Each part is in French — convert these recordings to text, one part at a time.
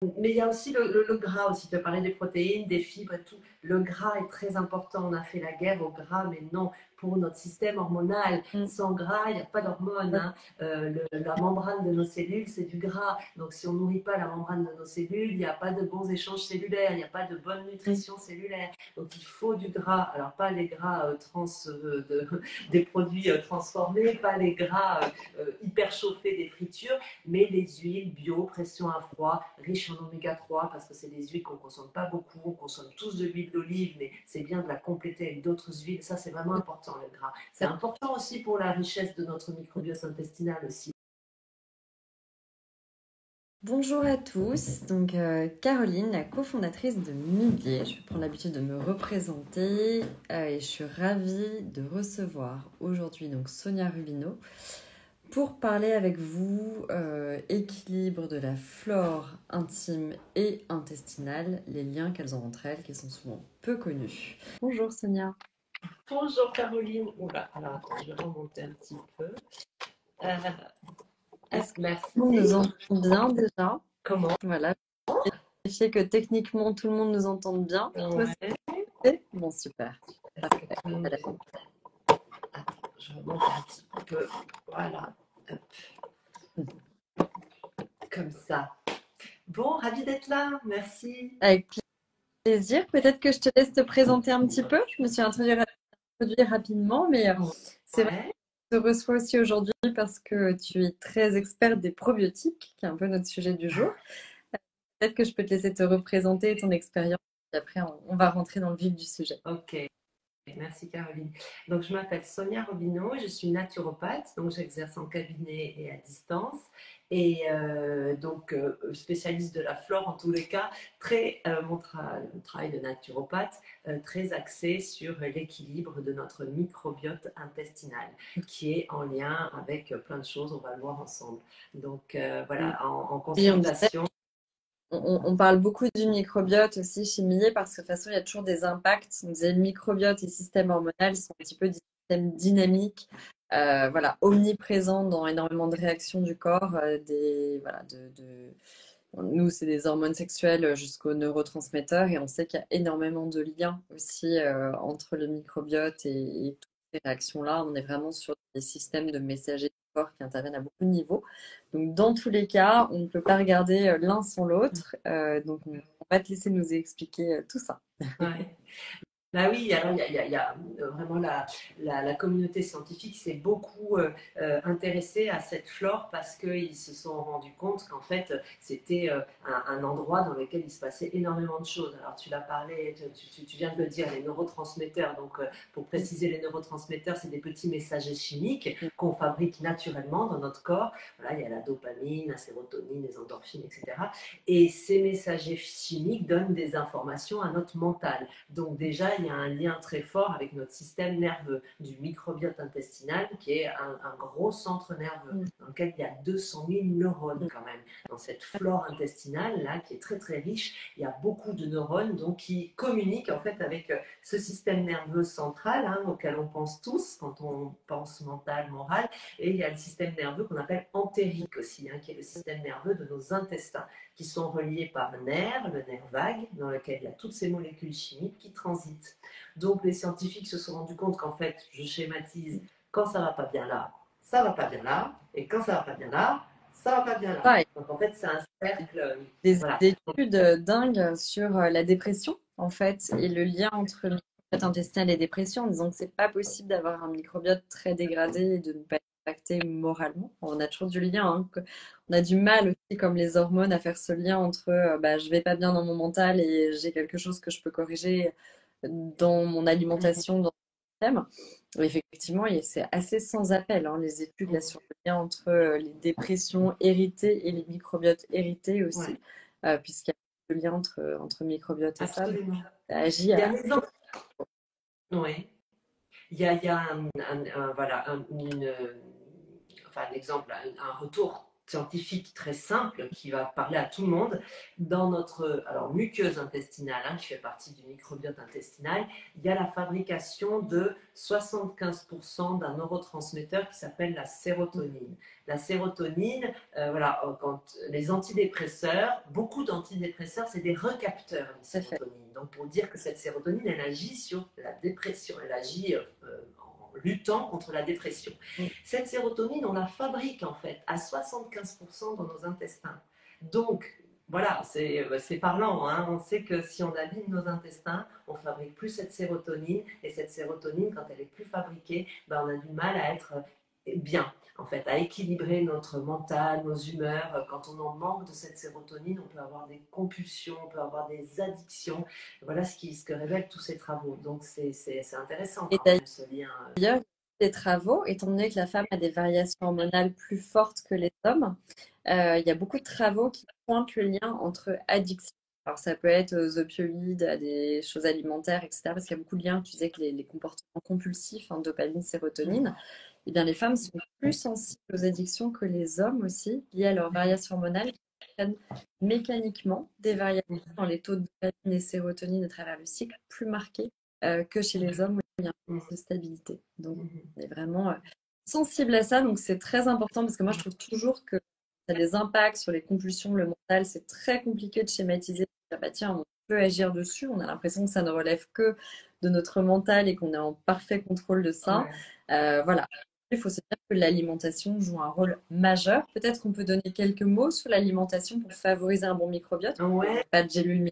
Mais il y a aussi le gras aussi. Tu as parlé des protéines, des fibres et tout. Le gras est très important. On a fait la guerre au gras, mais non, pour notre système hormonal. Mm. Sans gras, il n'y a pas d'hormones. Hein. La membrane de nos cellules, c'est du gras. Donc, si on ne nourrit pas la membrane de nos cellules, il n'y a pas de bons échanges cellulaires, il n'y a pas de bonne Mm. nutrition cellulaire. Donc, il faut du gras. Alors, pas les gras des produits transformés, pas les gras hyper chauffés des fritures, mais les huiles bio, pression à froid, riches en oméga 3, parce que c'est des huiles qu'on ne consomme pas beaucoup. On consomme tous de l'huile d'olive, mais c'est bien de la compléter avec d'autres huiles. Ça, c'est vraiment important, le gras. C'est important aussi pour la richesse de notre microbiote intestinal aussi. Bonjour à tous, donc Caroline, la cofondatrice de Midlier. Je vais prendre l'habitude de me représenter et je suis ravie de recevoir aujourd'hui donc Sonia Rubino pour parler avec vous équilibre de la flore intime et intestinale, les liens qu'elles ont entre elles qui sont souvent peu connus. Bonjour Sonia. Bonjour Caroline. Oula, alors attends, je vais remonter un petit peu. Euh, Est-ce que tout le monde nous merci. entend bien déjà? Comment? Voilà, vérifier que techniquement tout le monde nous entende bien. Toi, Ouais. c'est bon, super. Est-ce que Parfait. tout le monde... Allez. Attends, je remonte un petit peu. Voilà. Hop, comme ça. Bon, ravi d'être là. Merci. Avec plaisir. Peut-être que je te laisse te présenter un petit peu. Je me suis introduite rapidement, mais c'est vrai Ouais. que je te reçois aussi aujourd'hui parce que tu es très experte des probiotiques, qui est un peu notre sujet du jour. Peut-être que je peux te laisser te représenter ton expérience et après on va rentrer dans le vif du sujet. Ok. Merci Caroline. Donc je m'appelle Sonia Robineau, je suis naturopathe, donc j'exerce en cabinet et à distance et spécialiste de la flore en tous les cas, mon travail de naturopathe très axé sur l'équilibre de notre microbiote intestinal qui est en lien avec plein de choses, on va le voir ensemble. Donc voilà, en Oui, on disait consultation. on parle beaucoup du microbiote aussi chez Millet parce que de toute façon, il y a toujours des impacts. On disait le microbiote et le système hormonal sont un petit peu des systèmes dynamiques, voilà, omniprésents dans énormément de réactions du corps. Voilà, Nous, c'est des hormones sexuelles jusqu'aux neurotransmetteurs et on sait qu'il y a énormément de liens aussi entre le microbiote et toutes ces réactions-là. On est vraiment sur des systèmes de messagers du corps qui interviennent à beaucoup de niveaux. Donc, dans tous les cas, on ne peut pas regarder l'un sans l'autre. Donc, on va te laisser nous expliquer tout ça. Ouais. Bah oui, alors il y a vraiment la communauté scientifique s'est beaucoup intéressée à cette flore parce qu'ils se sont rendus compte qu'en fait c'était un endroit dans lequel il se passait énormément de choses. Alors tu l'as parlé, tu viens de le dire, les neurotransmetteurs. Donc pour préciser, les neurotransmetteurs, c'est des petits messagers chimiques qu'on fabrique naturellement dans notre corps. Voilà, il y a la dopamine, la sérotonine, les endorphines, etc. Et ces messagers chimiques donnent des informations à notre mental. Donc déjà, il y a un lien très fort avec notre système nerveux, du microbiote intestinal, qui est un gros centre nerveux, dans lequel il y a 200 000 neurones quand même. Dans cette flore intestinale, là, qui est très très riche, il y a beaucoup de neurones donc, qui communiquent en fait avec ce système nerveux central, hein, auquel on pense tous quand on pense mental, moral, et il y a le système nerveux qu'on appelle entérique aussi, hein, qui est le système nerveux de nos intestins qui sont reliés par nerf, le nerf vague, dans lequel il y a toutes ces molécules chimiques qui transitent. Donc les scientifiques se sont rendus compte qu'en fait, je schématise, quand ça va pas bien là, ça va pas bien là, et quand ça va pas bien là, ça va pas bien là. Ça, et Donc en fait, c'est un cercle. des Voilà. études dingues sur la dépression, en fait, et le lien entre le microbiote intestinal et dépression, en disant que c'est pas possible d'avoir un microbiote très dégradé et de ne pas être impacté moralement. On a toujours du lien, hein. On a du mal aussi, comme les hormones, à faire ce lien entre bah, je vais pas bien dans mon mental et j'ai quelque chose que je peux corriger dans mon alimentation, dans mon système. Effectivement, c'est assez sans appel, hein, les études là, sur le lien entre les dépressions héritées et les microbiotes hérités Ouais, aussi, puisqu'il y a le lien entre microbiote et ça. Donc, absolument. ça agit Il y a à... un exemple. Ouais. Il y a voilà, enfin, un exemple, un retour scientifique très simple qui va parler à tout le monde. Dans notre muqueuse intestinale, qui fait partie du microbiote intestinal, il y a la fabrication de 75% d'un neurotransmetteur qui s'appelle la sérotonine. La sérotonine, quand les antidépresseurs, beaucoup d'antidépresseurs, c'est des recapteurs de sérotonine. Donc pour dire que cette sérotonine, elle agit sur la dépression, elle agit en luttant contre la dépression. Cette sérotonine, on la fabrique en fait à 75% dans nos intestins. Donc, voilà, c'est parlant. On sait que si on abîme nos intestins, on ne fabrique plus cette sérotonine. Et cette sérotonine, quand elle est plus fabriquée, on a du mal à être bien, en fait, à équilibrer notre mental, nos humeurs. Quand on en manque de cette sérotonine, on peut avoir des compulsions, on peut avoir des addictions. Voilà ce que révèlent tous ces travaux. Donc, c'est intéressant Et quand même ce lien. d'ailleurs, des travaux, étant donné que la femme a des variations hormonales plus fortes que les hommes, il y a beaucoup de travaux qui pointent le lien entre addiction. Alors, ça peut être aux opioïdes, à des choses alimentaires, etc. Parce qu'il y a beaucoup de liens. Tu disais que les comportements compulsifs, dopamine, sérotonine, eh bien, les femmes sont plus sensibles aux addictions que les hommes aussi, liées à leurs variations hormonales, qui entraînent mécaniquement des variations dans les taux de dopamine et sérotonine à travers le cycle plus marqués que chez les hommes où il y a un peu de stabilité. Donc, on est vraiment sensible à ça. Donc, c'est très important parce que moi, je trouve toujours que ça a des impacts sur les compulsions, le mental. C'est très compliqué de schématiser. Bah, tiens, on peut agir dessus. On a l'impression que ça ne relève que de notre mental et qu'on est en parfait contrôle de ça. Voilà. Il faut se dire que l'alimentation joue un rôle majeur. Peut-être qu'on peut donner quelques mots sur l'alimentation pour favoriser un bon microbiote. Ouais. Pas de gélules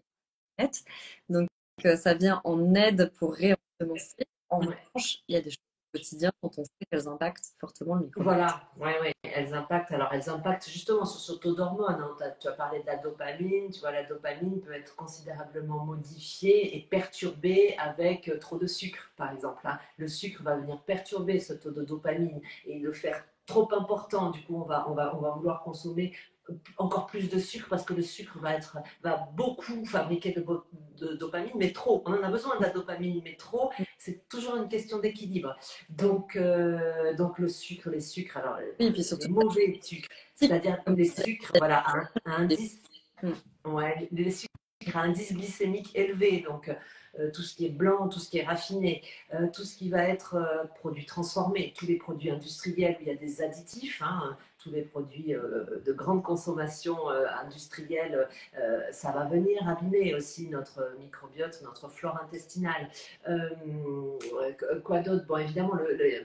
microbiote. Donc, ça vient en aide pour réensemencer. En revanche, il y a des choses au quotidien dont on sait qu'elles impactent fortement le microbiote. Voilà, ouais, elles impactent. Alors, elles impactent justement sur ce taux d'hormones. Tu as parlé de la dopamine. Tu vois, la dopamine peut être considérablement modifiée et perturbée avec trop de sucre, par exemple. Le sucre va venir perturber ce taux de dopamine et le faire trop important. Du coup, on va vouloir consommer encore plus de sucre parce que le sucre va beaucoup fabriquer de dopamine, mais trop. On en a besoin de la dopamine, mais trop. C'est toujours une question d'équilibre. Donc le sucre, les sucres, alors oui, puis surtout les mauvais sucres, c'est-à-dire les sucres, voilà, à indice, les sucres à indice glycémique élevé, donc tout ce qui est blanc, tout ce qui est raffiné, tout ce qui va être produits transformés, tous les produits industriels où il y a des additifs, tous les produits de grande consommation industrielle, ça va venir abîmer aussi notre microbiote, notre flore intestinale. Quoi d'autre? Bon, évidemment,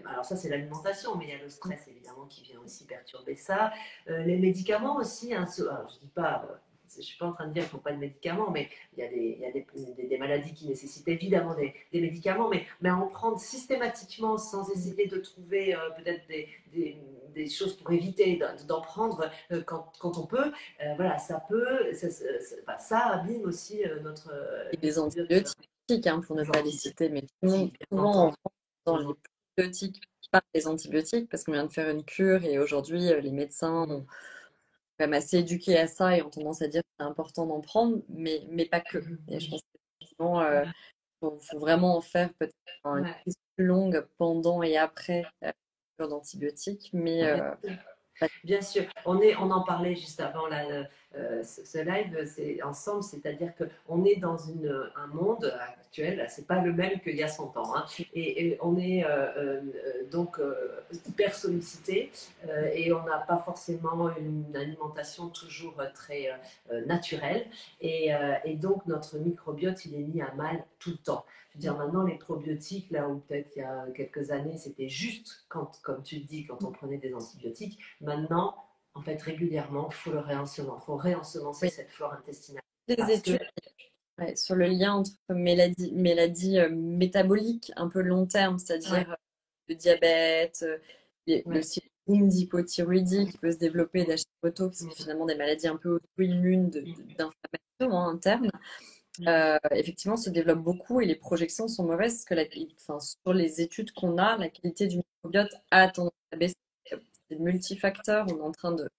alors ça c'est l'alimentation, mais il y a le stress évidemment qui vient aussi perturber ça. Les médicaments aussi, alors, je dis pas... je ne suis pas en train de dire qu'il ne faut pas de médicaments, mais il y a des maladies qui nécessitent évidemment des médicaments, mais en prendre systématiquement sans essayer de trouver peut-être des choses pour éviter d'en prendre quand on peut, voilà, ça abîme aussi notre... les antibiotiques, pour ne pas les citer, mais souvent on rentre dans les antibiotiques par les antibiotiques parce qu'on vient de faire une cure et aujourd'hui les médecins ont quand même assez éduqués à ça et ont tendance à dire que c'est important d'en prendre, mais pas que. Et je pense qu'effectivement, faut vraiment en faire peut-être une prise plus longue pendant et après la cure d'antibiotiques, mais bien sûr, on en parlait juste avant ce live ensemble, c'est-à-dire qu'on est dans un monde actuel, c'est pas le même qu'il y a 100 ans, et on est donc hyper sollicité et on n'a pas forcément une alimentation toujours très naturelle, et donc notre microbiote il est mis à mal tout le temps. Je veux dire, maintenant, les probiotiques, là où peut-être il y a quelques années, c'était juste comme tu le dis, quand on prenait des antibiotiques. Maintenant, en fait, régulièrement, il faut le réensemencer. Il faut réensemencer cette flore intestinale. des études sur le lien entre maladies métaboliques un peu long terme, c'est-à-dire le diabète, le syndrome d'hypothyroïdie qui peut se développer d'Hashimoto, qui sont finalement des maladies un peu auto-immunes d'inflammation interne. Effectivement, se développe beaucoup et les projections sont mauvaises parce que sur les études qu'on a, la qualité du microbiote a tendance à baisser. C'est multifacteur. On est en train de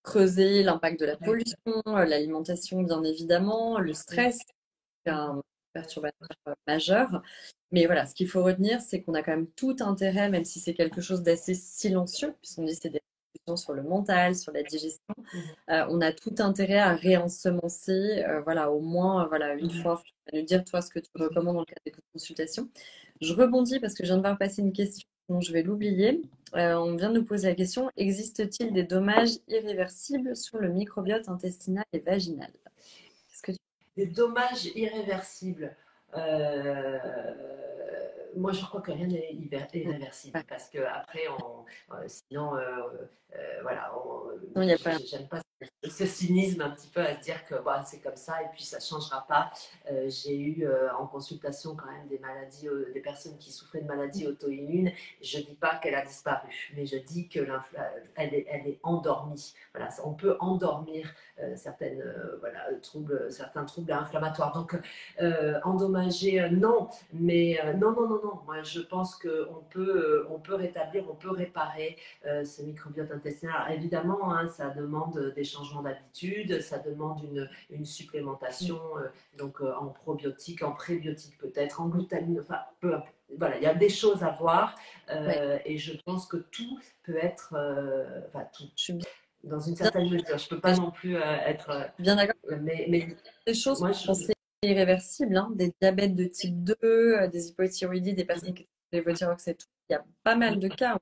creuser l'impact de la pollution, l'alimentation bien évidemment, le stress, c'est un perturbateur majeur. Mais voilà, ce qu'il faut retenir, c'est qu'on a quand même tout intérêt, même si c'est quelque chose d'assez silencieux, puisqu'on dit que c'est des répercussions sur le mental, sur la digestion. Mhm. On a tout intérêt à réensemencer, voilà, au moins voilà, une Mhm. fois. Tu vas nous dire, toi, ce que tu recommandes dans le cadre des consultations. Je rebondis parce que je viens de voir passer une question, dont je vais l'oublier. On vient de nous poser la question, existe-t-il des dommages irréversibles sur le microbiote intestinal et vaginal? Qu'est-ce que tu... Des dommages irréversibles. Euh, Moi, je crois que rien n'est irréversible Ouais. parce que après, sinon, voilà, Non, il n'y a pas... j'aime pas ce cynisme un petit peu à se dire que bah, c'est comme ça et puis ça changera pas. J'ai eu en consultation quand même des maladies, des personnes qui souffraient de maladies auto-immunes. Je dis pas qu'elle a disparu, mais je dis que elle est endormie. Voilà, on peut endormir voilà, certains troubles inflammatoires. Donc, endommager, non, mais non, non, non, non. Moi, je pense on peut rétablir, on peut réparer ce microbiote intestinal. Alors, évidemment, hein, ça demande des changements d'habitude, ça demande une supplémentation, donc en probiotiques, en prébiotiques peut-être, en glutamine, enfin, peu importe. Voilà, il y a des choses à voir Ouais, et je pense que tout peut être, enfin tout, je suis dans une bien, certaine mesure. Je ne peux pas je non plus être. suis bien d'accord. Mais Des choses moi, qu'on sait irréversibles, hein, des diabètes de type 2, des hypothyroïdies, des personnes qui ont des levothyroxène, il y a pas mal de cas où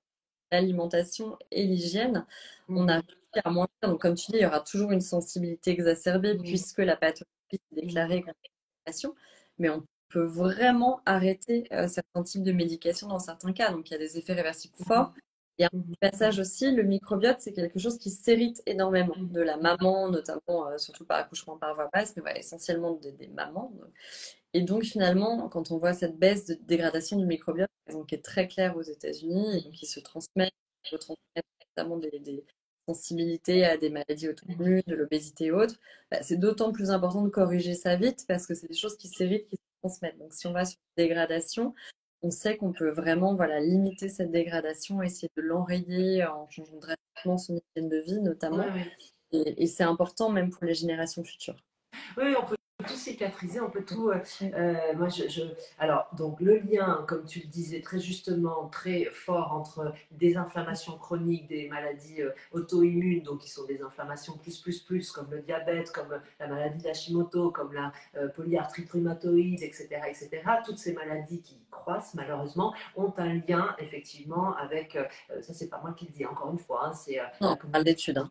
l'alimentation et l'hygiène, on a réussi à moins faire. Donc, comme tu dis, il y aura toujours une sensibilité exacerbée puisque la pathologie est déclarée comme médication, mais on peut vraiment arrêter certains types de médications dans certains cas. Donc, il y a des effets réversibles forts. Et un petit passage aussi, le microbiote, c'est quelque chose qui s'hérite énormément de la maman, notamment, surtout par accouchement par voie basse, mais voilà, essentiellement des mamans. Et donc, finalement, quand on voit cette baisse de dégradation du microbiote, donc, qui est très claire aux États-Unis, et donc qui se transmet, notamment des sensibilités à des maladies auto-immunes, de l'obésité et autres, bah, c'est d'autant plus important de corriger ça vite parce que c'est des choses qui s'héritent, qui se transmettent. Donc, si on va sur une dégradation, on sait qu'on peut vraiment voilà, limiter cette dégradation, essayer de l'enrayer en changeant drastiquement son hygiène de vie, oui, notamment. oui. Et c'est important même pour les générations futures. Oui, on peut tout cicatriser, on peut tout. Moi, alors, donc, le lien, comme tu le disais très justement, très fort entre des inflammations chroniques, des maladies auto-immunes, donc qui sont des inflammations plus, comme le diabète, comme la maladie d'Hashimoto, comme la polyarthrite rhumatoïde, etc., etc. Toutes ces maladies qui croissent, malheureusement, ont un lien, effectivement, avec. Ça, c'est pas moi qui le dis, encore une fois, hein, c'est Non, la on parle communauté d'études. Hein.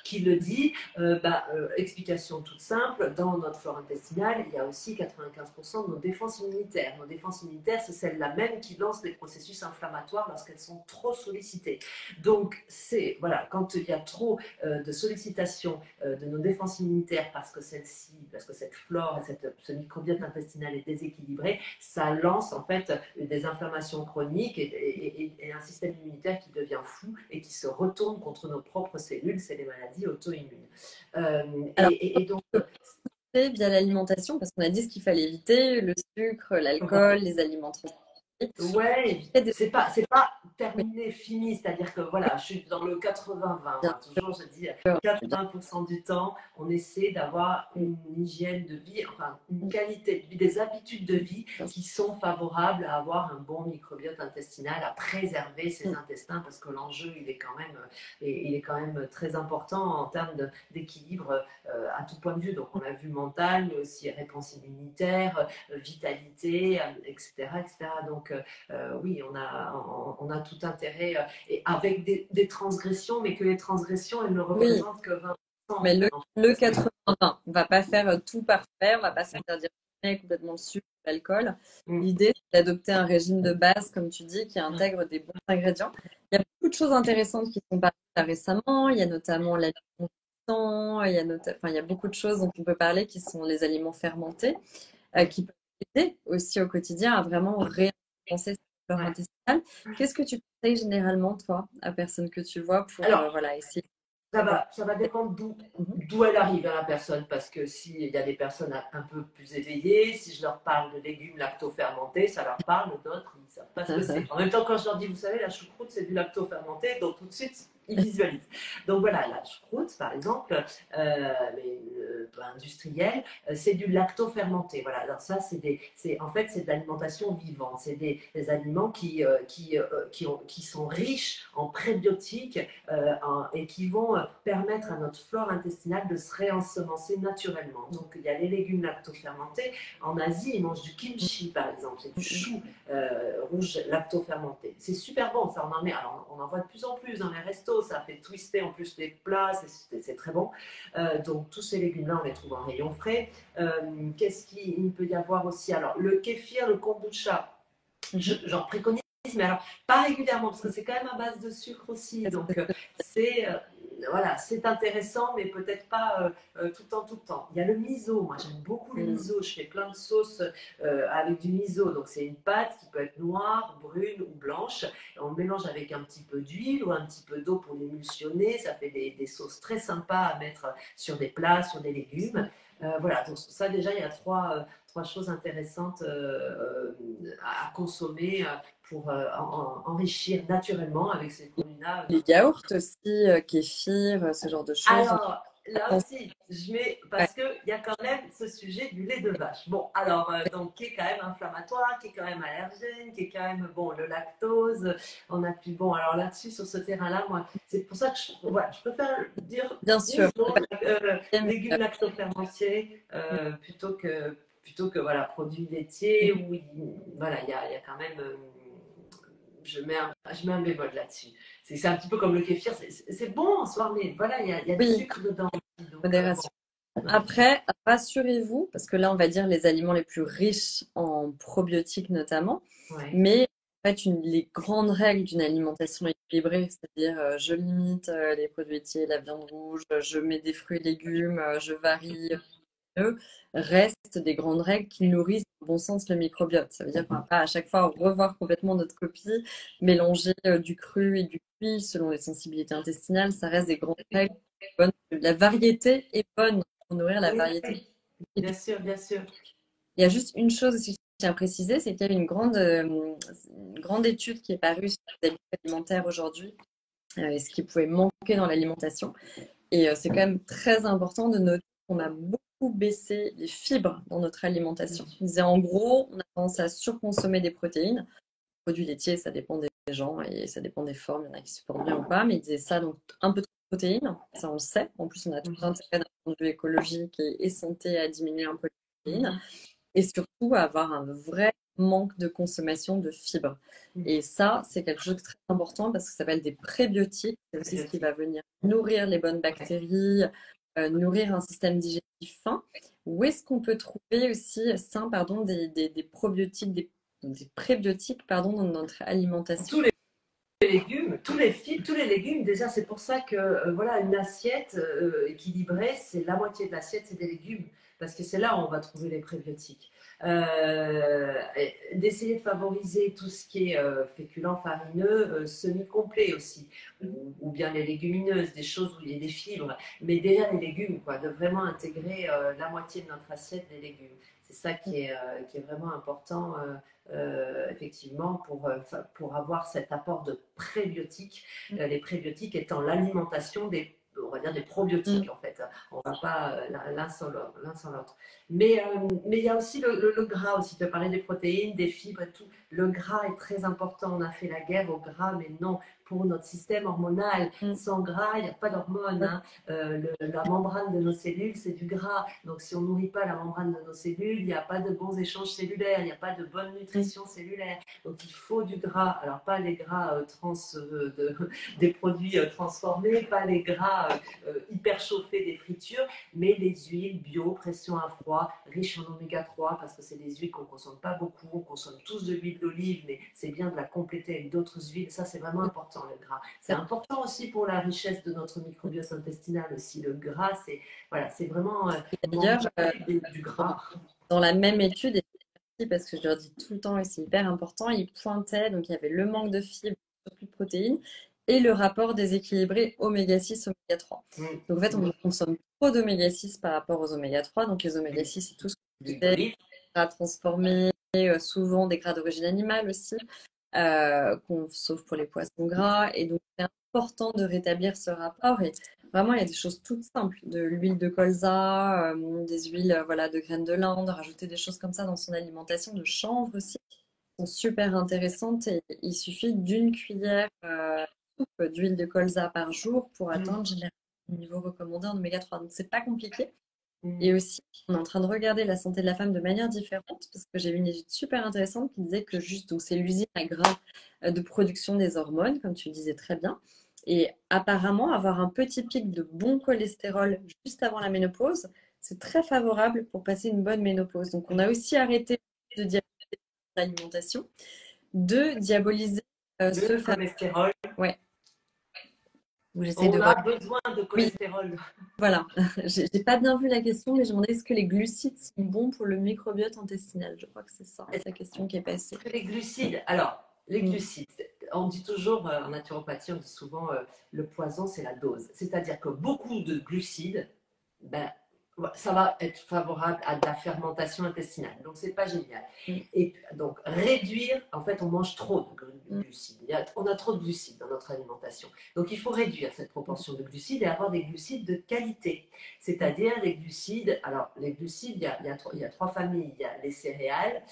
qui le dit. Explication toute simple, dans notre flore intestinale, il y a aussi 95% de nos défenses immunitaires. Nos défenses immunitaires, c'est celles-là même qui lancent les processus inflammatoires lorsqu'elles sont trop sollicitées. Donc, c'est, voilà, quand il y a trop de sollicitations de nos défenses immunitaires parce que parce que cette flore, ce microbiote intestinal est déséquilibré, ça lance en fait des inflammations chroniques et un système immunitaire qui devient fou et qui se retourne contre nos propres cellules, c'est les maladies auto-immunes. Alors, Et donc, via l'alimentation, parce qu'on a dit ce qu'il fallait éviter, le sucre, l'alcool, les aliments transformés. ouais, Il y a des- c'est pas oui, terminé, fini, c'est-à-dire que voilà, je suis dans le 80-20, bien moi, toujours je dis sûr, bien 80% du temps, on essaie d'avoir sûr, une hygiène de vie, enfin une qualité de vie, des habitudes de vie qui sont favorables à avoir un bon microbiote intestinal, à préserver ses intestins, parce que l'enjeu, il est quand même très important en termes d'équilibre à tout point de vue. Donc on a vu mental, mais aussi réponse immunitaire, vitalité, etc., etc. Donc oui, on a tout intérêt, et avec des transgressions, mais que les transgressions, elles ne oui, représentent que 20%. mais En le fait. 80-20, on va pas faire tout parfait, on va pas s'interdire complètement le sucre, l'alcool. Mm. L'idée, c'est d'adopter un régime de base, comme tu dis, qui intègre des bons ingrédients. Il y a beaucoup de choses intéressantes qui sont parlées là récemment. Il y a notamment l'alimentation, enfin, il y a beaucoup de choses dont on peut parler qui sont les aliments fermentés, qui peuvent aider aussi au quotidien à vraiment réinfluencer cette flore Ouais. intestinale. Qu'est-ce que tu conseilles généralement, toi, à personne que tu vois pour Alors, voilà, essayer ça va dépendre Mhm. d'où elle arrive à la personne, parce que s'il y a des personnes un peu plus éveillées, si je leur parle de légumes lacto-fermentés, ça leur parle, d'autres, ils ne savent pas ce que c'est. En même temps, quand je leur dis, vous savez, la choucroute, c'est du lacto-fermenté, donc tout de suite, il visualise. Donc voilà, la choucroute, par exemple, mais, industrielle, c'est du lacto-fermenté. Voilà, alors ça, en fait, c'est de l'alimentation vivante. C'est des aliments qui sont riches en prébiotiques et qui vont permettre à notre flore intestinale de se réensemencer naturellement. Donc il y a les légumes lacto-fermentés. En Asie, ils mangent du kimchi, par exemple. C'est du chou rouge lacto-fermenté. C'est super bon, ça on en met. Alors on en voit de plus en plus dans les restos, ça fait twister en plus les plats, c'est très bon. Donc tous ces légumes-là, on les trouve en rayon frais. Qu'est-ce qu'il peut y avoir aussi? Alors le kéfir, le kombucha, j'en préconise, mais alors pas régulièrement parce que c'est quand même à base de sucre aussi. Donc c'est voilà, c'est intéressant, mais peut-être pas tout le temps, tout le temps. Il y a le miso. Moi, j'aime beaucoup le miso. Je fais plein de sauces avec du miso. Donc, c'est une pâte qui peut être noire, brune ou blanche. On le mélange avec un petit peu d'huile ou un petit peu d'eau pour l'émulsionner. Ça fait des sauces très sympas à mettre sur des plats, sur des légumes. Voilà, donc ça déjà, il y a trois choses intéressantes à consommer pour enrichir naturellement avec ces produits-là. Les yaourts aussi, kéfir, ce genre de choses. Alors, là aussi, je mets, Ouais, parce qu'il y a quand même ce sujet du lait de vache. Bon, alors, donc, qui est quand même inflammatoire, qui est quand même allergène, qui est quand même, bon, le lactose, on a plus, bon, alors là-dessus, sur ce terrain-là, moi, c'est pour ça que voilà, je préfère dire bien sûr. uniquement Mais, légumes lactofermentés plutôt que, voilà, produits laitiers où, voilà, il y a quand même, je mets un bémol là-dessus. C'est un petit peu comme le kéfir, c'est bon en soi, mais voilà, il y a du oui, sucre dedans. Donc, modération. Après, rassurez-vous, parce que là, on va dire les aliments les plus riches en probiotiques notamment, ouais. mais en fait, les grandes règles d'une alimentation équilibrée, c'est-à-dire je limite les produits laitiers, la viande rouge, je mets des fruits et légumes, je varie eux, restent des grandes règles qui nourrissent en bon sens le microbiote. Ça veut dire qu'on va pas à chaque fois revoir complètement notre copie, mélanger du cru et du cuit selon les sensibilités intestinales. Ça reste des grandes règles bonnes. La variété est bonne pour nourrir la Oui, variété. oui, Et bien sûr, bien sûr. il y a juste une chose aussi que je tiens à préciser, c'est qu'il y a une grande étude qui est parue sur les habitudes alimentaires aujourd'hui et ce qui pouvait manquer dans l'alimentation. Et c'est quand même très important de noter qu'on a beaucoup baissé les fibres dans notre alimentation. On disait en gros, on a tendance à surconsommer des protéines. Les produits laitiers, ça dépend des gens et ça dépend des formes. Il y en a qui supportent bien ou pas, mais ils disaient ça, donc un peu trop de protéines, ça on le sait. En plus, on a tout intérêt d'un point de vue écologique et santé à diminuer un peu les protéines et surtout à avoir un vrai manque de consommation de fibres. Et ça, c'est quelque chose de très important parce que ça s'appelle des prébiotiques. C'est aussi ce qui va venir nourrir les bonnes bactéries, nourrir un système digestif sain. Où est-ce qu'on peut trouver aussi sain, pardon, des probiotiques, des prébiotiques, pardon, dans notre alimentation? Tous les légumes, tous les fibres, tous les légumes, déjà, c'est pour ça que voilà, une assiette équilibrée, c'est la moitié de l'assiette, c'est des légumes, parce que c'est là où on va trouver les prébiotiques. D'essayer de favoriser tout ce qui est féculent, farineux, semi-complet aussi, ou bien les légumineuses, des choses où il y a des fibres, mais déjà les légumes, quoi, de vraiment intégrer la moitié de notre assiette des légumes. C'est ça qui est vraiment important effectivement pour avoir cet apport de prébiotiques, les prébiotiques étant l'alimentation on va dire des probiotiques en fait. On ne va pas l'un sans l'autre. Mais il y a aussi le gras aussi. Tu as parlé des protéines, des fibres et tout. Le gras est très important. On a fait la guerre au gras, mais non. Pour notre système hormonal, sans gras, il n'y a pas d'hormones. Hein. La membrane de nos cellules, c'est du gras. Donc, si on ne nourrit pas la membrane de nos cellules, il n'y a pas de bons échanges cellulaires, il n'y a pas de bonne nutrition cellulaire. Donc, il faut du gras. Alors, pas les gras des produits transformés, pas les gras hyper chauffés des fritures, mais les huiles bio, pression à froid, riches en oméga 3, parce que c'est des huiles qu'on ne consomme pas beaucoup. On consomme tous de l'huile d'olive, mais c'est bien de la compléter avec d'autres huiles. Ça, c'est vraiment important, le gras. C'est important aussi pour la richesse de notre microbiote intestinal aussi. Le gras, c'est voilà, c'est vraiment D'ailleurs, du gras. dans la même étude, parce que je leur dis tout le temps et c'est hyper important, ils pointaient, donc il y avait le manque de fibres, surplus de protéines, et le rapport déséquilibré oméga 6, oméga 3. Donc en fait, on consomme trop d'oméga 6 par rapport aux oméga 3. Donc les oméga 6, c'est tout ce qu'on disait, des gras transformés, souvent des gras d'origine animale aussi, sauf pour les poissons gras. Et donc c'est important de rétablir ce rapport. Et vraiment, il y a des choses toutes simples, de l'huile de colza, des huiles voilà, de graines de lin, de rajouter des choses comme ça dans son alimentation, de chanvre aussi, sont super intéressantes. Et il suffit d'une cuillère soupe d'huile de colza par jour pour atteindre généralement le niveau recommandé en oméga 3. Donc, c'est pas compliqué. Et aussi, on est en train de regarder la santé de la femme de manière différente, parce que j'ai vu une étude super intéressante qui disait que juste, donc c'est l'usine à grains de production des hormones, comme tu le disais très bien. Et apparemment, avoir un petit pic de bon cholestérol juste avant la ménopause, c'est très favorable pour passer une bonne ménopause. Donc, on a aussi arrêté de diaboliser l'alimentation, de diaboliser ce Le fameux. cholestérol. Ouais, où j'essaie de On a regarder. besoin de Oui, cholestérol. voilà. J'ai pas bien vu la question, mais je me demandais est-ce que les glucides sont bons pour le microbiote intestinal? Je crois que c'est ça, la question qui est passée. Les glucides, alors, les Mm. glucides, on dit toujours, en naturopathie, on dit souvent, le poison, c'est la dose. C'est-à-dire que beaucoup de glucides, ben, ça va être favorable à de la fermentation intestinale. Donc, c'est pas génial. Mm. Et donc, réduire, en fait, on mange trop de Mm. glucides. On a trop de glucides dans notre alimentation. Donc, il faut réduire cette proportion de glucides et avoir des glucides de qualité. C'est-à-dire les glucides, alors, les glucides, il y a trois familles. Il y a les céréales,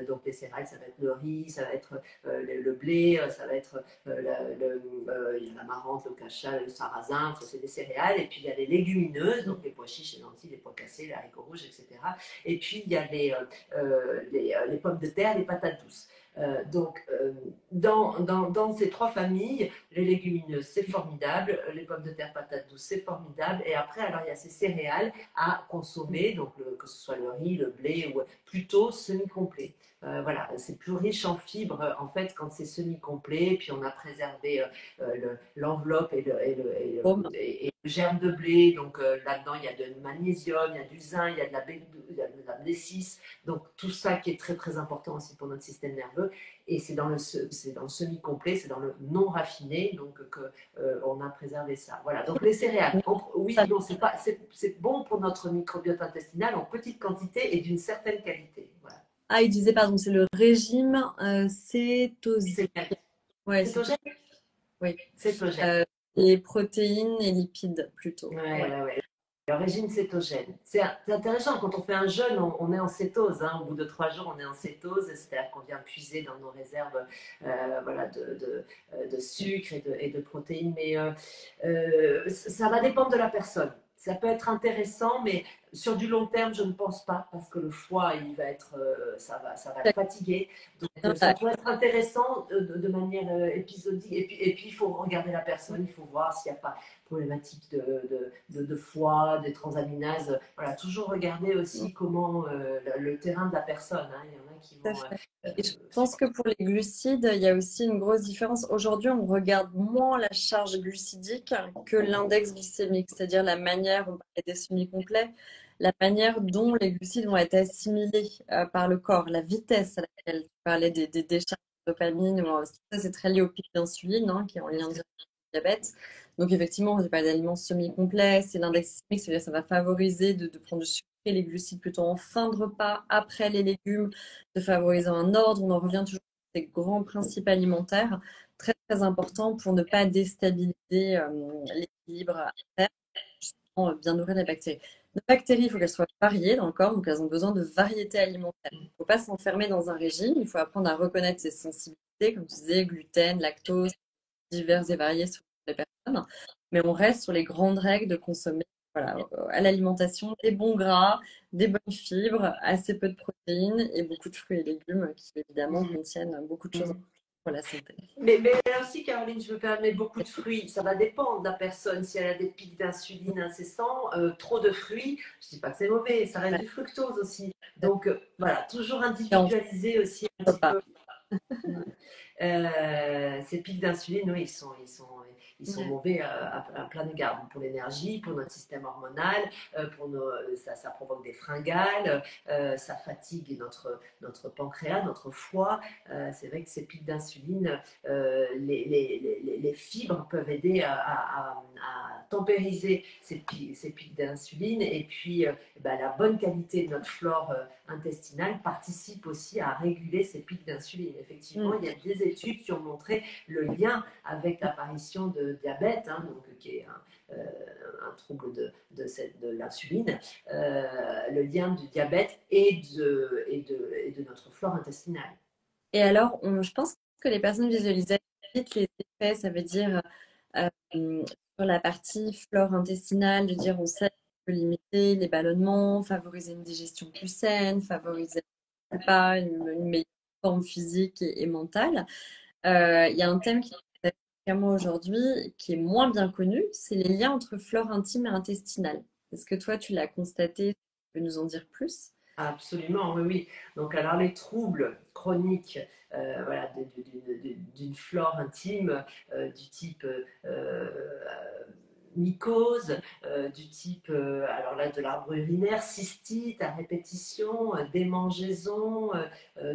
donc les céréales, ça va être le riz, ça va être le blé, ça va être il y a l'amarante, le cacha, le sarrasin, ça c'est des céréales. Et puis il y a les légumineuses, donc les pois chiches, les lentilles, les pois cassés, les haricots rouges, etc. Et puis il y a les pommes de terre, les patates douces. Dans ces trois familles, les légumineuses, c'est formidable, les pommes de terre, patates douces, c'est formidable. Et après, alors il y a ces céréales à consommer, donc que ce soit le riz, le blé, ou plutôt semi-complet. Voilà, c'est plus riche en fibres en fait quand c'est semi-complet. Puis on a préservé l'enveloppe Rome. et le germe de blé. Donc là-dedans, il y a du magnésium, il y a du zinc, il y a de la B6. Donc tout ça qui est très très important aussi pour notre système nerveux. Et c'est dans le semi-complet, c'est dans le non raffiné, donc on a préservé ça. Voilà. Donc les céréales, oui, bon, c'est bon pour notre microbiote intestinal en petite quantité et d'une certaine qualité. Voilà. Ah, il disait, pardon, c'est le régime cétogène. C'est Ouais, cétogène. oui. Cétogène. Les protéines et lipides plutôt. Ouais, Ouais. ouais, ouais. Le régime cétogène. C'est intéressant, quand on fait un jeûne, on est en cétose. Hein. Au bout de 3 jours, on est en cétose, c'est-à-dire qu'on vient puiser dans nos réserves voilà, de sucre et de protéines. Mais ça va dépendre de la personne. Ça peut être intéressant, mais sur du long terme, je ne pense pas, parce que le foie, il va être, ça va être fatigué. Donc, ça peut être intéressant de manière épisodique. Et puis, il faut regarder la personne, il faut voir s'il n'y a pas problématique de foie, des transaminases. Voilà, toujours regarder aussi comment le terrain de la personne. Hein. Il y en a qui Tout à vont. fait. Et je pense que pour les glucides, il y a aussi une grosse différence. Aujourd'hui, on regarde moins la charge glucidique que l'index glycémique, c'est-à-dire la manière, on parlait des semi-complets, la manière dont les glucides vont être assimilés par le corps, la vitesse à laquelle tu parlais des décharges de dopamine. Ça, c'est très lié au pic d'insuline, hein, qui est en lien direct avec le diabète. Donc, effectivement, on parle d'aliments semi-complets, c'est l'index glycémique, c'est-à-dire que ça va favoriser de prendre du sucre et les glucides plutôt en fin de repas, après les légumes, de favoriser un ordre. On en revient toujours à ces grands principes alimentaires, très très importants pour ne pas déstabiliser l'équilibre interne, justement bien nourrir les bactéries. Les bactéries, il faut qu'elles soient variées dans le corps, donc elles ont besoin de variété alimentaire. Il ne faut pas s'enfermer dans un régime, il faut apprendre à reconnaître ses sensibilités, comme tu disais, gluten, lactose, diverses et variées sur les personnes. Mais on reste sur les grandes règles de consommer voilà, à l'alimentation des bons gras, des bonnes fibres, assez peu de protéines et beaucoup de fruits et légumes qui évidemment contiennent beaucoup de choses pour la santé. Mais là aussi, Caroline, je me permets beaucoup de fruits. Ça va dépendre de la personne. Si elle a des pics d'insuline incessants, trop de fruits, je ne dis pas que c'est mauvais, ça reste du fructose aussi. Donc voilà, toujours individualiser aussi un petit Pas. peu. Ces pics d'insuline, oui, ils sont mauvais à plein égard. Pour l'énergie, pour notre système hormonal, ça provoque des fringales, ça fatigue notre pancréas, notre foie. C'est vrai que ces pics d'insuline, les fibres peuvent aider à tempériser ces pics d'insuline. Et puis, la bonne qualité de notre flore intestinale participe aussi à réguler ces pics d'insuline. Effectivement, il y a des études qui ont montré le lien avec l'apparition de diabète, hein, donc, qui est un trouble de l'insuline, le lien du diabète et de notre flore intestinale. Et alors, je pense que les personnes visualisent vite les effets, ça veut dire euh, sur la partie flore intestinale, de dire on sait qu'on peut limiter les ballonnements, favoriser une digestion plus saine, favoriser pas une meilleure forme physique et mentale. Il y a un thème qui est moi aujourd'hui, qui est moins bien connu, c'est les liens entre flore intime et intestinale. Est-ce que toi, tu l'as constaté? Tu peux nous en dire plus? Absolument, oui, oui. Donc, alors, les troubles chroniques voilà, d'une flore intime du type mycose, du type, alors là, de l'arbre urinaire, cystite à répétition, démangeaison,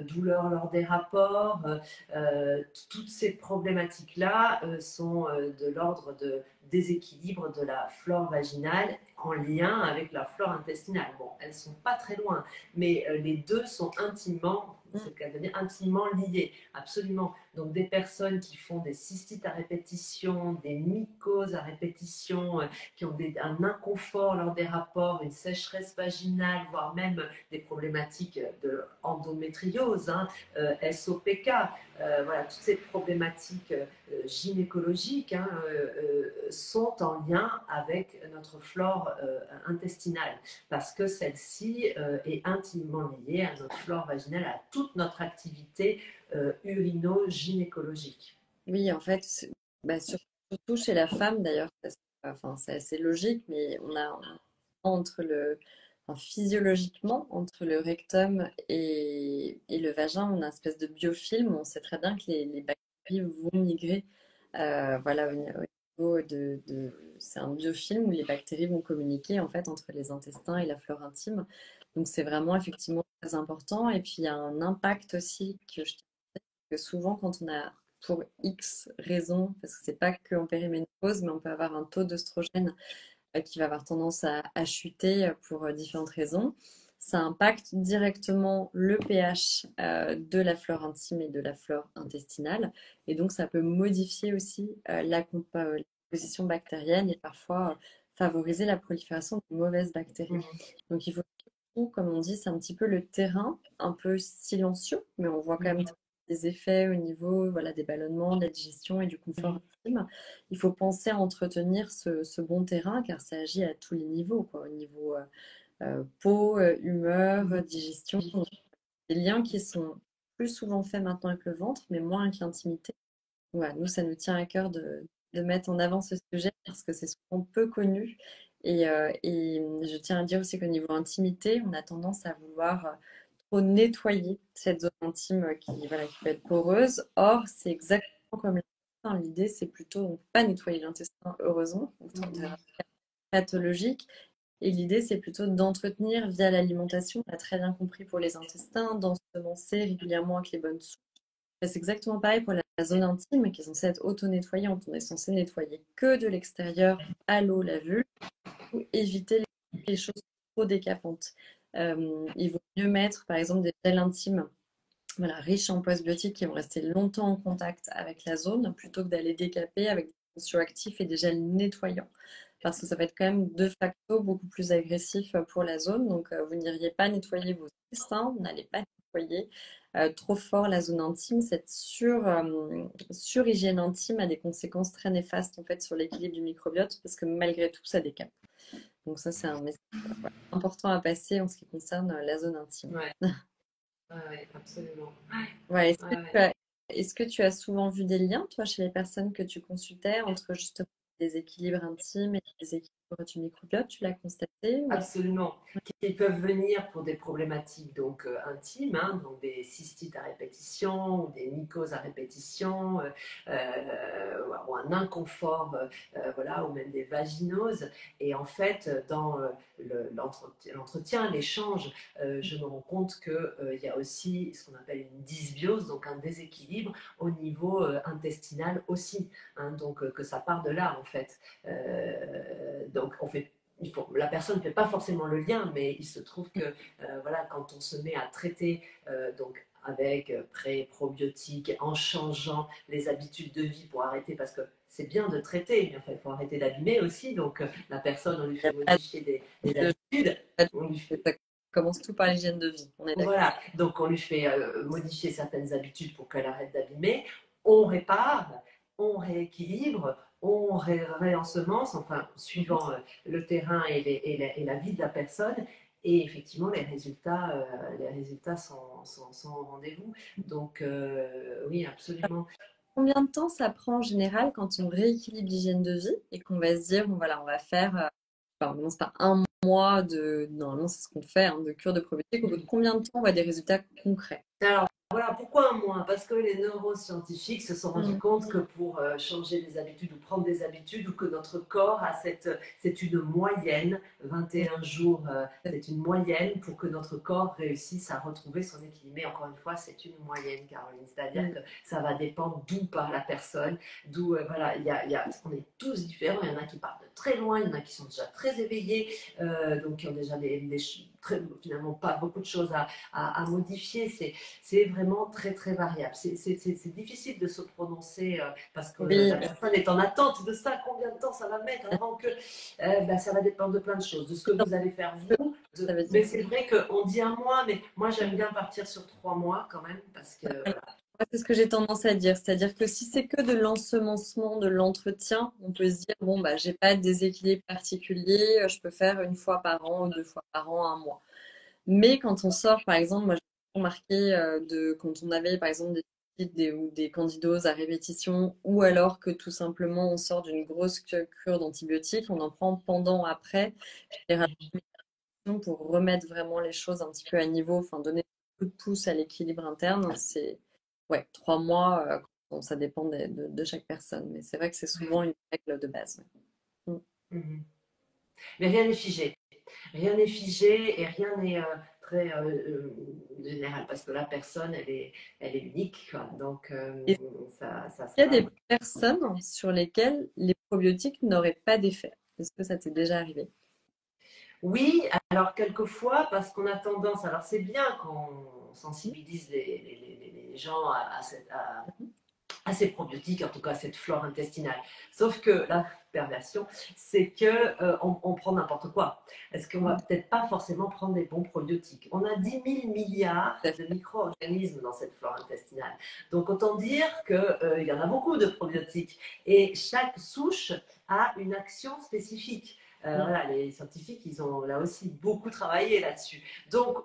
douleur lors des rapports, toutes ces problématiques-là sont de l'ordre de déséquilibre de la flore vaginale en lien avec la flore intestinale. Bon, elles ne sont pas très loin, mais les deux sont intimement, c'est le cas de dire, intimement liés, absolument. Donc des personnes qui font des cystites à répétition, des mycoses à répétition, qui ont un inconfort lors des rapports, une sécheresse vaginale, voire même des problématiques de endométriose, hein, SOPK, voilà, toutes ces problématiques gynécologiques hein, sont en lien avec notre flore intestinale parce que celle-ci est intimement liée à notre flore vaginale, à toute notre activité urino-gynécologique. Oui, en fait, bah, surtout chez la femme d'ailleurs, enfin, c'est assez logique, mais entre enfin, physiologiquement, entre le rectum et le vagin, on a une espèce de biofilm. On sait très bien que les bactéries vont migrer, voilà, au niveau c'est un biofilm où les bactéries vont communiquer en fait entre les intestins et la flore intime. Donc c'est vraiment effectivement très important. Et puis il y a un impact aussi que souvent quand on a pour X raisons, parce que c'est pas qu'en périménopause, mais on peut avoir un taux d'œstrogène qui va avoir tendance à chuter pour différentes raisons. Ça impacte directement le pH de la flore intime et de la flore intestinale. Et donc, ça peut modifier aussi la composition bactérienne et parfois favoriser la prolifération de mauvaises bactéries. Donc, il faut surtout, comme on dit, c'est un petit peu le terrain, un peu silencieux, mais on voit quand même des effets au niveau voilà, des ballonnements, de la digestion et du confort intime. Il faut penser à entretenir ce bon terrain car ça agit à tous les niveaux, quoi, au niveau peau, humeur, digestion. Donc, des liens qui sont plus souvent faits maintenant avec le ventre, mais moins avec l'intimité. Voilà, nous, ça nous tient à cœur de mettre en avant ce sujet parce que c'est souvent peu connu. Et je tiens à dire aussi qu'au niveau intimité, on a tendance à vouloir trop nettoyer cette zone intime qui, voilà, qui peut être poreuse. Or, c'est exactement comme l'intestin. L'idée, c'est plutôt donc, pas nettoyer l'intestin, heureusement, donc, pathologique. Et l'idée, c'est plutôt d'entretenir via l'alimentation. On a très bien compris pour les intestins, d'ensemencer régulièrement avec les bonnes sources. C'est exactement pareil pour la zone intime qui est censée être auto-nettoyante. On est censé nettoyer que de l'extérieur à l'eau, la vulve, pour éviter les choses trop décapantes. Il vaut mieux mettre, par exemple, des gels intimes voilà, riches en postbiotiques qui vont rester longtemps en contact avec la zone plutôt que d'aller décaper avec des tensioactifs et des gels nettoyants. Parce que ça va être quand même de facto beaucoup plus agressif pour la zone. Donc, vous n'iriez pas nettoyer vos intestins, vous n'allez pas nettoyer trop fort la zone intime. Cette sur-hygiène intime a des conséquences très néfastes en fait, sur l'équilibre du microbiote parce que malgré tout, ça décape. Donc, ça, c'est un message voilà, important à passer en ce qui concerne la zone intime. Ouais, ouais, absolument. Ouais, Ouais, ouais. est-ce que tu as souvent vu des liens, toi, chez les personnes que tu consultais, entre justement des équilibres intimes et des équilibres du microbiote? Tu l'as constaté ou... Absolument. Qui peuvent venir pour des problématiques donc intimes, hein, donc des cystites à répétition ou des mycoses à répétition, ou un inconfort, voilà, ou même des vaginoses. Et en fait, dans l'entretien, l'échange, je me rends compte qu'il y a aussi ce qu'on appelle une dysbiose, donc un déséquilibre au niveau intestinal aussi. Hein, donc que ça part de là en fait. Donc on fait la personne ne fait pas forcément le lien, mais il se trouve que voilà, quand on se met à traiter donc avec pré-probiotiques, en changeant les habitudes de vie pour arrêter, parce que c'est bien de traiter, mais enfin, il faut arrêter d'abîmer aussi. Donc la personne, on lui fait modifier des habitudes. On lui fait, Ça commence tout par l'hygiène de vie, on est d'accord. voilà, donc on lui fait modifier certaines habitudes pour qu'elle arrête d'abîmer. On répare, on rééquilibre, on réensemence, enfin, suivant le terrain et la vie de la personne. Et effectivement, les résultats sont au rendez-vous. Donc, oui, absolument. Combien de temps ça prend en général quand on rééquilibre l'hygiène de vie et qu'on va se dire, bon, voilà, on va faire, enfin, non, c'est pas un mois de, normalement c'est ce qu'on fait, hein, de cure de probiotiques, au bout de combien de temps on voit des résultats concrets? Alors, voilà, pourquoi un mois? Parce que les neuroscientifiques se sont rendus Mm. compte que pour changer des habitudes ou prendre des habitudes, ou que notre corps a c'est une moyenne, 21 jours, c'est une moyenne pour que notre corps réussisse à retrouver son équilibre. Mais encore une fois, c'est une moyenne, Caroline. C'est-à-dire Mm. que ça va dépendre d'où part la personne, d'où, voilà, on est tous différents. Il y en a qui partent de très loin, il y en a qui sont déjà très éveillés, donc qui ont déjà finalement pas beaucoup de choses à modifier. C'est vraiment très très variable. C'est difficile de se prononcer parce que Oui, la personne est en attente de ça. Combien de temps ça va mettre avant que ça va dépendre de plein de choses, de ce que vous allez faire vous. ça veut dire. Mais c'est vrai qu'on dit un mois, mais moi j'aime bien partir sur 3 mois quand même parce que voilà. Ouais, c'est ce que j'ai tendance à dire. C'est-à-dire que si c'est que de l'ensemencement, de l'entretien, on peut se dire, bon, bah, j'ai pas de déséquilibre particulier, je peux faire une fois par an ou deux fois par an, un mois. Mais quand on sort, par exemple, moi j'ai remarqué quand on avait par exemple ou des candidoses à répétition, ou alors que tout simplement on sort d'une grosse cure d'antibiotiques, on en prend pendant, après, généralement pour remettre vraiment les choses un petit peu à niveau, enfin donner un coup de pouce à l'équilibre interne, c'est ouais, 3 mois, bon, ça dépend de chaque personne, mais c'est vrai que c'est souvent une règle de base. Ouais. Mm. Mhm. Mais rien n'est figé. Rien n'est figé et rien n'est très général parce que la personne, elle est unique. Quoi. Donc, Et il y a ça. des personnes sur lesquelles les probiotiques n'auraient pas d'effet. Est-ce que ça t'est déjà arrivé? Oui, alors quelquefois, parce qu'on a tendance, alors c'est bien qu'on sensibilise les gens à ces probiotiques, en tout cas à cette flore intestinale. Sauf que la perversion, c'est que on prend n'importe quoi. Est-ce qu'on va peut-être pas forcément prendre des bons probiotiques? On a 10 000 milliards Tout à de fait. micro-organismes dans cette flore intestinale. Donc autant dire qu'il y en a beaucoup de probiotiques. Et chaque souche a une action spécifique. Mm. Voilà, les scientifiques, ils ont là aussi beaucoup travaillé là-dessus. Donc,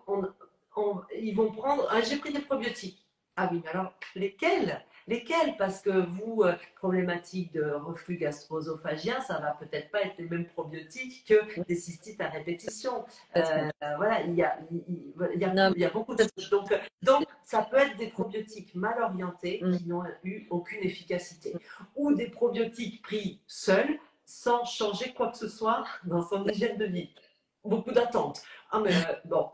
ils vont prendre. Ah, j'ai pris des probiotiques. Ah oui, mais alors, lesquels? Lesquels? Parce que vous, problématique de reflux gastro-œsophagien, ça va peut-être pas être les mêmes probiotiques que des cystites à répétition. Complètement. Voilà, Non, il y a beaucoup de mais choses. Donc, ça peut être des probiotiques mal orientés mm, qui n'ont eu aucune efficacité. Ou des probiotiques pris seuls sans changer quoi que ce soit dans son hygiène de vie. Beaucoup d'attentes. Ah, mais bon,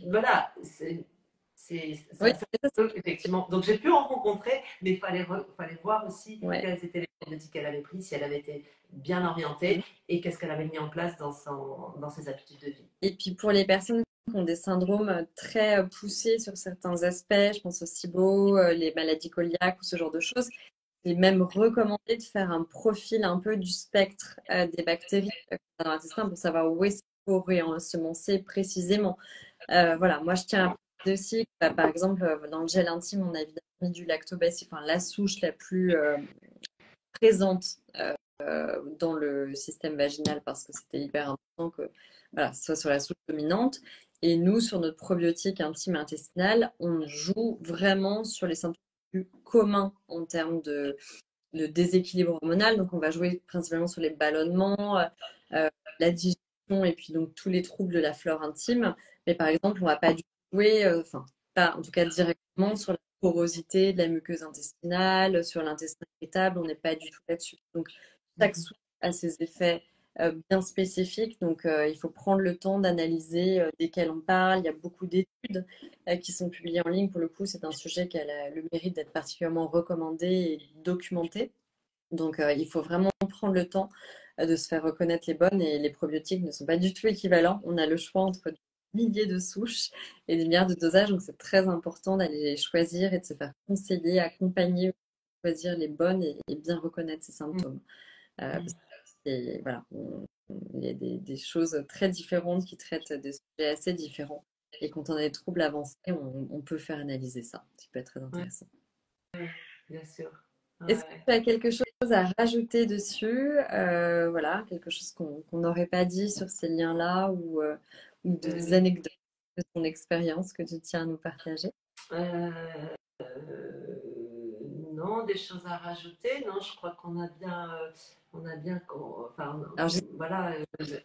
voilà, oui, ça mais ça, peut, effectivement. Donc, j'ai pu en rencontrer, mais fallait voir aussi ouais. quels étaient les probiotiques qu'elle avait pris, si elle avait été bien orientée et qu'est-ce qu'elle avait mis en place dans ses habitudes de vie. Et puis pour les personnes qui ont des syndromes très poussés sur certains aspects, je pense au SIBO, les maladies cœliaques ou ce genre de choses, il est même recommandé de faire un profil un peu du spectre des bactéries dans l'intestin pour savoir où est-ce qu'il faut réensemencer précisément. Voilà, moi je tiens à préciser aussi que, bah, par exemple, dans le gel intime, on a évidemment mis du lactobacille, enfin la souche la plus présente dans le système vaginal parce que c'était hyper important que voilà, ce soit sur la souche dominante. Et nous, sur notre probiotique intime et intestinal, on joue vraiment sur les symptômes plus communs en termes de déséquilibre hormonal. Donc, on va jouer principalement sur les ballonnements, la digestion et puis donc tous les troubles de la flore intime. Mais par exemple, on va pas du tout jouer, enfin, pas en tout cas directement sur la porosité de la muqueuse intestinale, sur l'intestin irritable, on n'est pas du tout là-dessus. Donc, chaque Mhm. souche a ses effets bien spécifiques. Donc, il faut prendre le temps d'analyser desquels on parle. Il y a beaucoup d'études qui sont publiées en ligne. Pour le coup, c'est un sujet qui a le mérite d'être particulièrement recommandé et documenté. Donc, il faut vraiment prendre le temps de se faire reconnaître les bonnes. Et les probiotiques ne sont pas du tout équivalents. On a le choix entre des milliers de souches et des milliards de dosages. Donc, c'est très important d'aller les choisir et de se faire conseiller, accompagner, choisir les bonnes et bien reconnaître ses symptômes. Parce que voilà, il y a des choses très différentes qui traitent des sujets assez différents. Et quand on a des troubles avancés, on peut faire analyser ça, ce qui peut être très Ouais, intéressant. bien sûr. Est-ce que Ouais. tu as quelque chose à rajouter dessus? Voilà, quelque chose qu'on n'aurait pas dit sur ces liens-là ou des Euh, anecdotes de ton expérience que tu tiens à nous partager? euh, non, des choses à rajouter. Non, je crois qu'on a bien, enfin, Alors, voilà.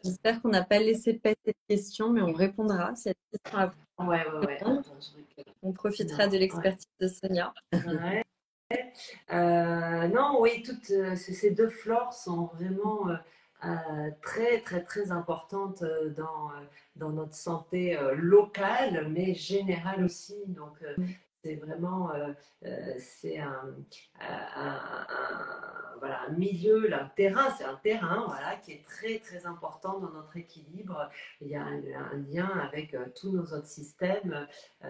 j'espère qu'on n'a pas laissé passer de questions, mais on répondra. S'il y a des questions à Ouais, ouais, ouais. répondre, Attends, je regarde. on profitera Non, de ouais. l'expertise de Sonia. Ouais. Non, oui, toutes ces deux flores sont vraiment très, très, très importantes dans notre santé locale, mais générale aussi. Donc, c'est vraiment c'est voilà, un milieu, là, un terrain, c'est un terrain voilà, qui est très, très important dans notre équilibre. Il y a un lien avec tous nos autres systèmes. Euh,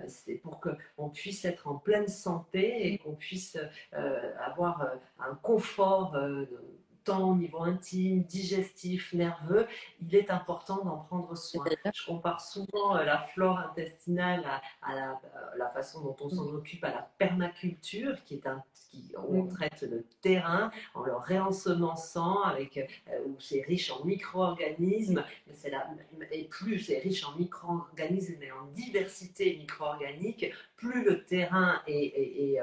c'est pour qu'on puisse être en pleine santé et qu'on puisse avoir un confort tant au niveau intime, digestif, nerveux, il est important d'en prendre Et soin. d'ailleurs, Je compare souvent la flore intestinale la façon dont on s'en occupe à la permaculture, où on traite le terrain en le réensemençant, où c'est riche en micro-organismes, et plus c'est riche en micro-organismes et en diversité micro-organique, plus le terrain est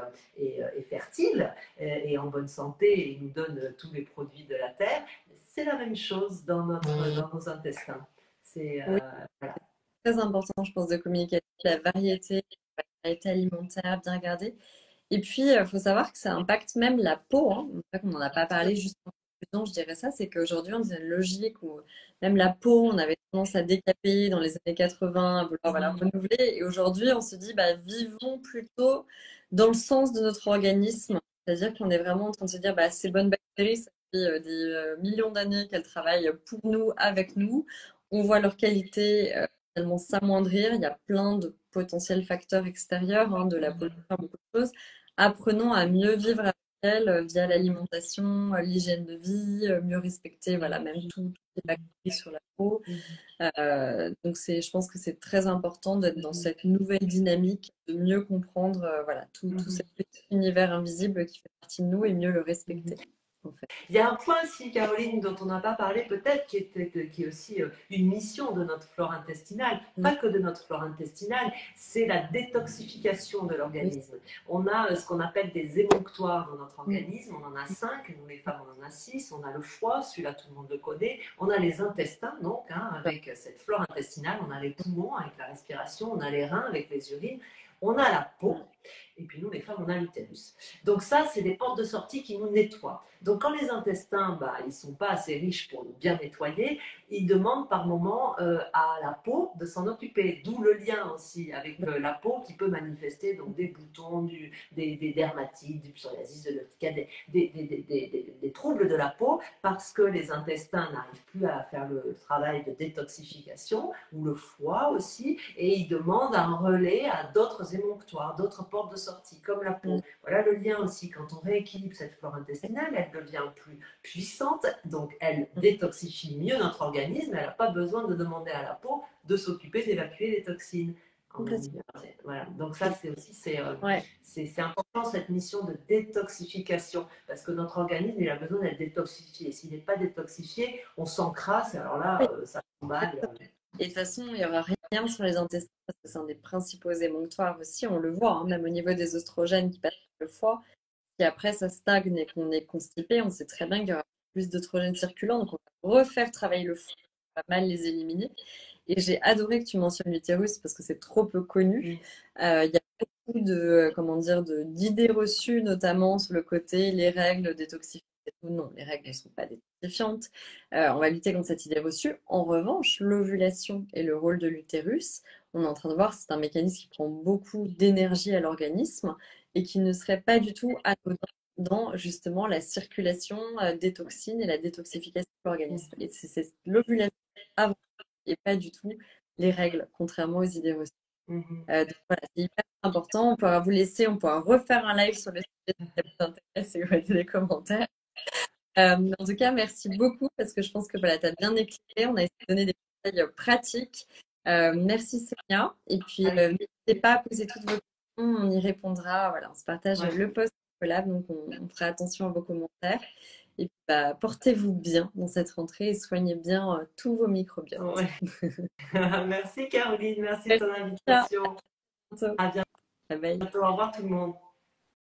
fertile et en bonne santé et nous donne tous les produits de la terre. C'est la même chose dans nos intestins. C'est oui, voilà. très important, je pense, de communiquer la variété alimentaire, bien regarder. Et puis, il faut savoir que ça impacte même la peau, hein. C'est vrai qu'on n'en a pas parlé juste en conclusion, je dirais ça, c'est qu'aujourd'hui, on a une logique où même la peau, on avait tendance à décaper dans les années 80, à vouloir voilà, renouveler. Et aujourd'hui, on se dit, bah, vivons plutôt dans le sens de notre organisme. C'est-à-dire qu'on est vraiment en train de se dire, bah, ces bonnes bactéries, ça fait des millions d'années qu'elles travaillent pour nous, avec nous. On voit leur qualité tellement s'amoindrir. Il y a plein de potentiels facteurs extérieurs, hein, de la pollution, beaucoup de choses. Apprenons à mieux vivre avec elle via l'alimentation, l'hygiène de vie, mieux respecter voilà, même toutes les bactéries sur la peau. Donc je pense que c'est très important d'être dans cette nouvelle dynamique, de mieux comprendre voilà, tout cet univers invisible qui fait partie de nous et mieux le respecter. En fait. Il y a un point aussi, Caroline, dont on n'a pas parlé peut-être, qui est aussi une mission de notre flore intestinale, Oui, pas que de notre flore intestinale, c'est la détoxification de oui, l'organisme. On a ce qu'on appelle des émonctoires dans notre oui, organisme, on en a 5, nous les femmes on en a 6, on a le foie, celui-là tout le monde le connaît, on a les intestins donc, hein, avec cette flore intestinale, on a les poumons avec la respiration, on a les reins avec les urines, on a la peau, et puis nous les femmes on a l'utérus. Donc ça, c'est des portes de sortie qui nous nettoient. Donc quand les intestins, bah, ils ne sont pas assez riches pour nous bien nettoyer, ils demandent par moment à la peau de s'en occuper. D'où le lien aussi avec la peau qui peut manifester donc, des boutons, des dermatites, du psoriasis, de l'urticaire, des troubles de la peau parce que les intestins n'arrivent plus à faire le travail de détoxification, ou le foie aussi, et ils demandent un relais à d'autres émonctoires, d'autres portes de sortie, comme la peau. Voilà le lien aussi. Quand on rééquilibre cette flore intestinale, elle devient plus puissante, donc elle détoxifie mieux notre organisme. Elle n'a pas besoin de demander à la peau de s'occuper d'évacuer les toxines. complètement. Voilà. Donc ça, c'est aussi Ouais. c'est important cette mission de détoxification parce que notre organisme il a besoin d'être détoxifié. S'il n'est pas détoxifié, on s'encrasse. Alors là, ça s'emballe. Et de toute façon, il n'y aura rien sur les intestins parce que c'est un des principaux émonctoires aussi, on le voit, hein, même au niveau des oestrogènes qui passent par le foie. Si après ça stagne et qu'on est constipé, on sait très bien qu'il y aura plus d'oestrogènes circulant, donc on va refaire travailler le foie, on va mal les éliminer. Et j'ai adoré que tu mentionnes l'utérus parce que c'est trop peu connu. Il y a beaucoup de, comment dire, d'idées reçues, notamment sur le côté les règles détoxifiantes. Non, les règles ne sont pas détoxifiantes. On va lutter contre cette idée reçue. En revanche, l'ovulation et le rôle de l'utérus, on est en train de voir, c'est un mécanisme qui prend beaucoup d'énergie à l'organisme et qui ne serait pas du tout anodin dans justement la circulation des toxines et la détoxification de l'organisme. Et c'est l'ovulation avant et pas du tout les règles, contrairement aux idées reçues. Donc voilà, c'est hyper important. On pourra vous laisser, on pourra refaire un live sur le sujet si ça vous intéresse et vous mettez des commentaires. Mais en tout cas, merci beaucoup parce que je pense que voilà, tu as bien éclairé. On a essayé de donner des conseils pratiques. Merci Sonia. Et puis, n'hésitez pas à poser toutes vos questions. On y répondra. Voilà, on se partage le post collab, donc on fera attention à vos commentaires. Et puis, bah, portez-vous bien dans cette rentrée et soignez bien tous vos microbiotes. Ouais. Merci Caroline, merci de ton invitation. À bientôt. À Bye bye. bientôt, au revoir tout le monde.